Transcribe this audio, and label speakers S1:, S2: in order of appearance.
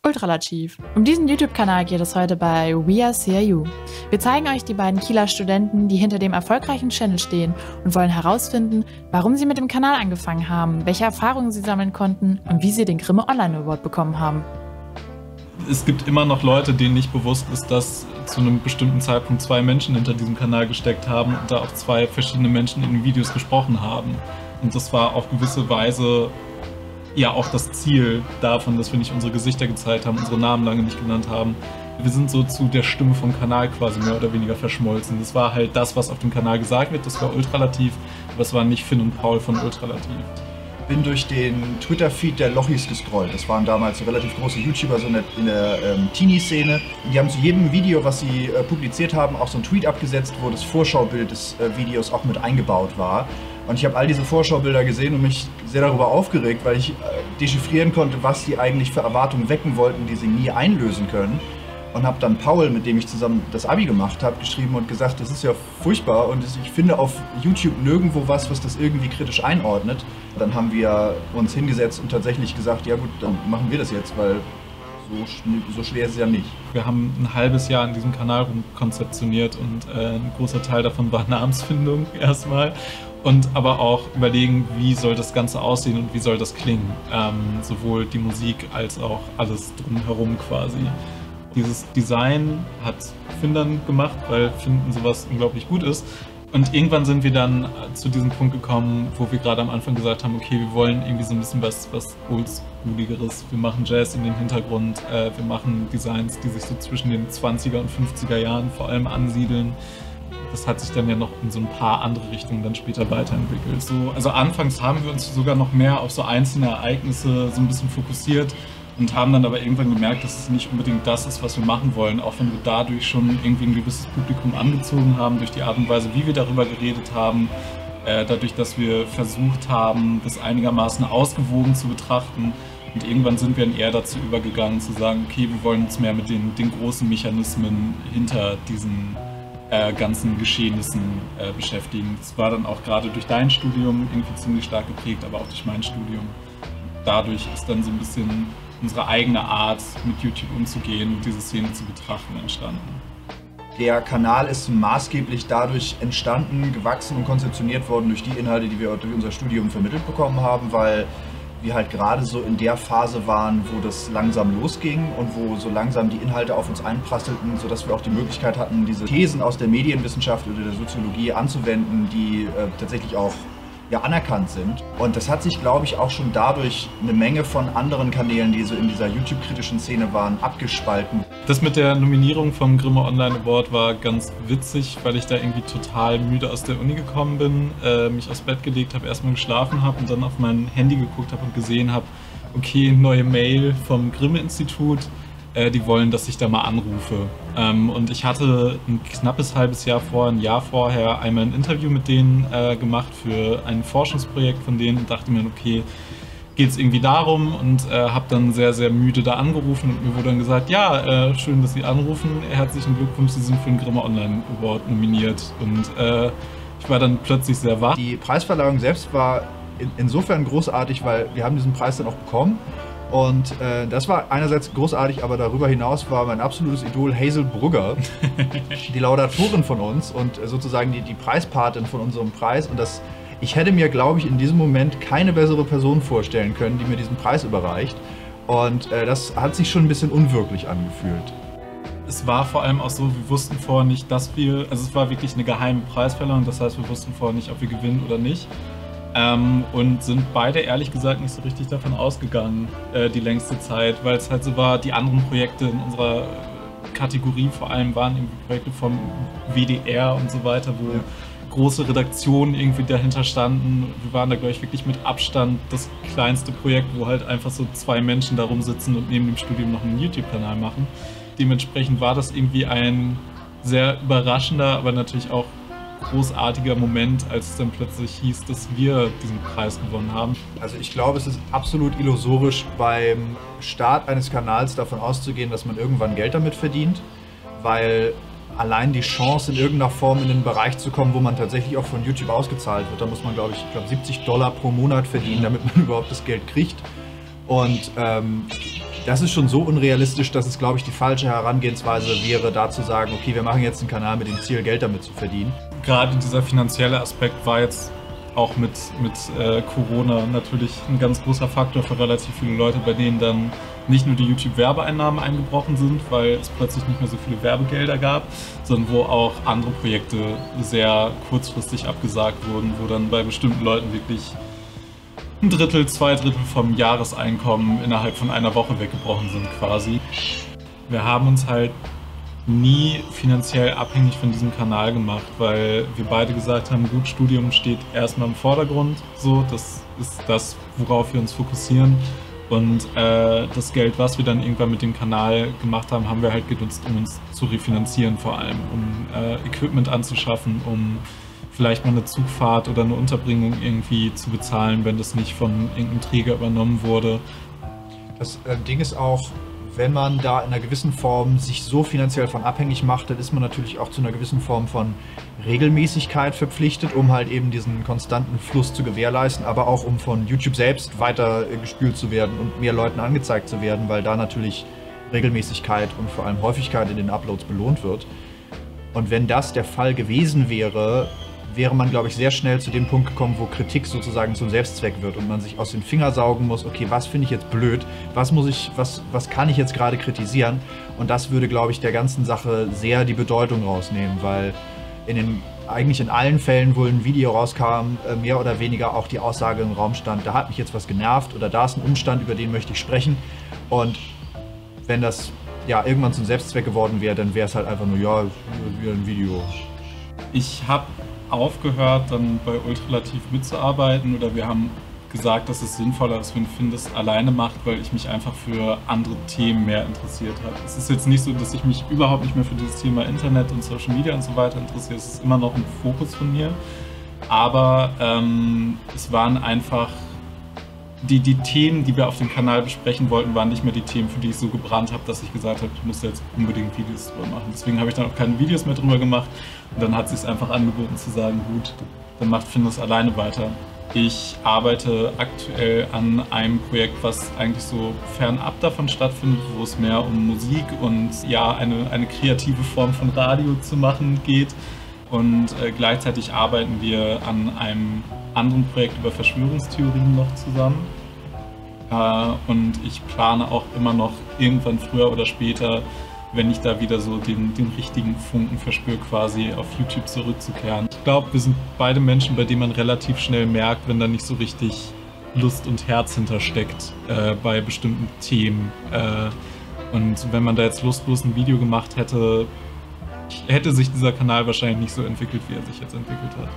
S1: Ultralativ. Um diesen YouTube-Kanal geht es heute bei We Are CRU. Wir zeigen euch die beiden Kieler Studenten, die hinter dem erfolgreichen Channel stehen und wollen herausfinden, warum sie mit dem Kanal angefangen haben, welche Erfahrungen sie sammeln konnten und wie sie den Grimme Online Award bekommen haben.
S2: Es gibt immer noch Leute, denen nicht bewusst ist, dass zu einem bestimmten Zeitpunkt 2 Menschen hinter diesem Kanal gesteckt haben und da auch 2 verschiedene Menschen in den Videos gesprochen haben. Und das war auf gewisse Weise ja auch das Ziel davon, dass wir nicht unsere Gesichter gezeigt haben, unsere Namen lange nicht genannt haben. Wir sind so zu der Stimme vom Kanal quasi mehr oder weniger verschmolzen. Das war halt das, was auf dem Kanal gesagt wird, das war Ultralativ, aber es waren nicht Finn und Paul von Ultralativ.
S3: Bin durch den Twitter-Feed der Lochis gescrollt. Das waren damals so relativ große YouTuber so in der Teenie-Szene. Die haben zu jedem Video, was sie publiziert haben, auch so einen Tweet abgesetzt, wo das Vorschaubild des Videos auch mit eingebaut war. Und ich habe all diese Vorschaubilder gesehen und mich sehr darüber aufgeregt, weil ich dechiffrieren konnte, was sie eigentlich für Erwartungen wecken wollten, die sie nie einlösen können. Und habe dann Paul, mit dem ich zusammen das Abi gemacht habe, geschrieben und gesagt, das ist ja furchtbar und ich finde auf YouTube nirgendwo was das irgendwie kritisch einordnet. Dann haben wir uns hingesetzt und tatsächlich gesagt, ja gut, dann machen wir das jetzt, weil so schwer ist es ja nicht.
S2: Wir haben ein halbes Jahr an diesem Kanal rumkonzeptioniert und ein großer Teil davon war Namensfindung erstmal. Und aber auch überlegen, wie soll das Ganze aussehen und wie soll das klingen. Sowohl die Musik als auch alles drumherum quasi. Dieses Design hat Finn dann gemacht, weil Finden sowas unglaublich gut ist. Und irgendwann sind wir dann zu diesem Punkt gekommen, wo wir gerade am Anfang gesagt haben, okay, wir wollen irgendwie so ein bisschen was Oldschooligeres. Wir machen Jazz in den Hintergrund, wir machen Designs, die sich so zwischen den 20er und 50er Jahren vor allem ansiedeln. Das hat sich dann ja noch in so ein paar andere Richtungen dann später weiterentwickelt. Also anfangs haben wir uns sogar noch mehr auf so einzelne Ereignisse so ein bisschen fokussiert und haben dann aber irgendwann gemerkt, dass es nicht unbedingt das ist, was wir machen wollen, auch wenn wir dadurch schon irgendwie ein gewisses Publikum angezogen haben, durch die Art und Weise, wie wir darüber geredet haben, dadurch, dass wir versucht haben, das einigermaßen ausgewogen zu betrachten. Und irgendwann sind wir dann eher dazu übergegangen, zu sagen, okay, wir wollen uns mehr mit den großen Mechanismen hinter diesen ganzen Geschehnissen beschäftigen. Das war dann auch gerade durch dein Studium irgendwie ziemlich stark geprägt, aber auch durch mein Studium. Dadurch ist dann so ein bisschen unsere eigene Art, mit YouTube umzugehen und diese Szene zu betrachten, entstanden.
S3: Der Kanal ist maßgeblich dadurch entstanden, gewachsen und konzeptioniert worden durch die Inhalte, die wir durch unser Studium vermittelt bekommen haben, weil wir halt gerade so in der Phase waren, wo das langsam losging und wo so langsam die Inhalte auf uns einprasselten, sodass wir auch die Möglichkeit hatten, diese Thesen aus der Medienwissenschaft oder der Soziologie anzuwenden, die tatsächlich auch anerkannt sind. Und das hat sich, glaube ich, auch schon dadurch eine Menge von anderen Kanälen, die so in dieser YouTube-kritischen Szene waren, abgespalten.
S2: Das mit der Nominierung vom Grimme Online Award war ganz witzig, weil ich da irgendwie total müde aus der Uni gekommen bin, mich aufs Bett gelegt habe, erstmal geschlafen habe und dann auf mein Handy geguckt habe und gesehen habe, okay, neue Mail vom Grimme-Institut, die wollen, dass ich da mal anrufe. Und ich hatte ein knappes halbes Jahr ein Jahr vorher einmal ein Interview mit denen gemacht für ein Forschungsprojekt von denen und dachte mir, okay, geht es irgendwie darum und habe dann sehr, sehr müde da angerufen und mir wurde dann gesagt, ja, schön, dass Sie anrufen, herzlichen Glückwunsch, Sie sind für den Grimme Online Award nominiert. Und ich war dann plötzlich sehr wach.
S3: Die Preisverleihung selbst war insofern großartig, weil wir haben diesen Preis dann auch bekommen. Und das war einerseits großartig, aber darüber hinaus war mein absolutes Idol Hazel Brugger, die Laudatorin von uns und sozusagen die Preispatin von unserem Preis. Und ich hätte mir, glaube ich, in diesem Moment keine bessere Person vorstellen können, die mir diesen Preis überreicht. Und das hat sich schon ein bisschen unwirklich angefühlt.
S2: Es war vor allem auch so, wir wussten vorher nicht, also es war wirklich eine geheime Preisverleihung, das heißt, wir wussten vorher nicht, ob wir gewinnen oder nicht. Und sind beide ehrlich gesagt nicht so richtig davon ausgegangen, die längste Zeit, weil es halt so war, die anderen Projekte in unserer Kategorie vor allem waren irgendwie Projekte vom WDR und so weiter, wo große Redaktionen irgendwie dahinter standen. Wir waren da, glaube ich, wirklich mit Abstand das kleinste Projekt, wo halt einfach so 2 Menschen da rumsitzen und neben dem Studium noch einen YouTube-Kanal machen. Dementsprechend war das irgendwie ein sehr überraschender, aber natürlich auch großartiger Moment, als es dann plötzlich hieß, dass wir diesen Preis gewonnen haben.
S3: Also ich glaube, es ist absolut illusorisch, beim Start eines Kanals davon auszugehen, dass man irgendwann Geld damit verdient, weil allein die Chance, in irgendeiner Form in den Bereich zu kommen, wo man tatsächlich auch von YouTube ausgezahlt wird, da muss man, glaube ich, $70 pro Monat verdienen, damit man überhaupt das Geld kriegt. Und das ist schon so unrealistisch, dass es, glaube ich, die falsche Herangehensweise wäre, da zu sagen, okay, wir machen jetzt einen Kanal mit dem Ziel, Geld damit zu verdienen.
S2: Gerade dieser finanzielle Aspekt war jetzt auch mit Corona natürlich ein ganz großer Faktor für relativ viele Leute, bei denen dann nicht nur die YouTube-Werbeeinnahmen eingebrochen sind, weil es plötzlich nicht mehr so viele Werbegelder gab, sondern wo auch andere Projekte sehr kurzfristig abgesagt wurden, wo dann bei bestimmten Leuten wirklich ein Drittel, 2/3 vom Jahreseinkommen innerhalb von einer Woche weggebrochen sind quasi. Wir haben uns halt nie finanziell abhängig von diesem Kanal gemacht, weil wir beide gesagt haben, gut, Studium steht erstmal im Vordergrund, so, das ist das, worauf wir uns fokussieren. Und das Geld, was wir dann irgendwann mit dem Kanal gemacht haben, haben wir halt genutzt, um uns zu refinanzieren vor allem, um Equipment anzuschaffen, um vielleicht mal eine Zugfahrt oder eine Unterbringung irgendwie zu bezahlen, wenn das nicht von irgendeinem Träger übernommen wurde.
S3: Das Ding ist auch, wenn man da in einer gewissen Form sich so finanziell von abhängig macht, dann ist man natürlich auch zu einer gewissen Form von Regelmäßigkeit verpflichtet, um halt eben diesen konstanten Fluss zu gewährleisten, aber auch um von YouTube selbst weiter gespült zu werden und mehr Leuten angezeigt zu werden, weil da natürlich Regelmäßigkeit und vor allem Häufigkeit in den Uploads belohnt wird. Und wenn das der Fall gewesen wäre, wäre man, glaube ich, sehr schnell zu dem Punkt gekommen, wo Kritik sozusagen zum Selbstzweck wird und man sich aus den Fingern saugen muss, okay, was finde ich jetzt blöd, was kann ich jetzt gerade kritisieren? Und das würde, glaube ich, der ganzen Sache sehr die Bedeutung rausnehmen, weil eigentlich in allen Fällen, wo ein Video rauskam, mehr oder weniger auch die Aussage im Raum stand, da hat mich jetzt was genervt oder da ist ein Umstand, über den möchte ich sprechen. Und wenn das ja irgendwann zum Selbstzweck geworden wäre, dann wäre es halt einfach nur, ja, wieder ein Video.
S2: Ich habe aufgehört, dann bei Ultralativ mitzuarbeiten, oder wir haben gesagt, dass es sinnvoller ist, wenn Finn das alleine macht, weil ich mich einfach für andere Themen mehr interessiert habe. Es ist jetzt nicht so, dass ich mich überhaupt nicht mehr für dieses Thema Internet und Social Media und so weiter interessiere. Es ist immer noch ein Fokus von mir, aber es waren einfach die Themen, die wir auf dem Kanal besprechen wollten, waren nicht mehr die Themen, für die ich so gebrannt habe, dass ich gesagt habe, ich muss jetzt unbedingt Videos drüber machen. Deswegen habe ich dann auch keine Videos mehr drüber gemacht und dann hat es sich einfach angeboten zu sagen, gut, dann macht Finn das alleine weiter. Ich arbeite aktuell an einem Projekt, was eigentlich so fernab davon stattfindet, wo es mehr um Musik und ja, eine kreative Form von Radio zu machen geht. Und gleichzeitig arbeiten wir an einem anderen Projekt über Verschwörungstheorien noch zusammen. Und ich plane auch immer noch irgendwann früher oder später, wenn ich da wieder so den richtigen Funken verspüre, quasi auf YouTube zurückzukehren. Ich glaube, wir sind beide Menschen, bei denen man relativ schnell merkt, wenn da nicht so richtig Lust und Herz hintersteckt bei bestimmten Themen. Und wenn man da jetzt lustlos ein Video gemacht hätte, hätte sich dieser Kanal wahrscheinlich nicht so entwickelt, wie er sich jetzt entwickelt hat.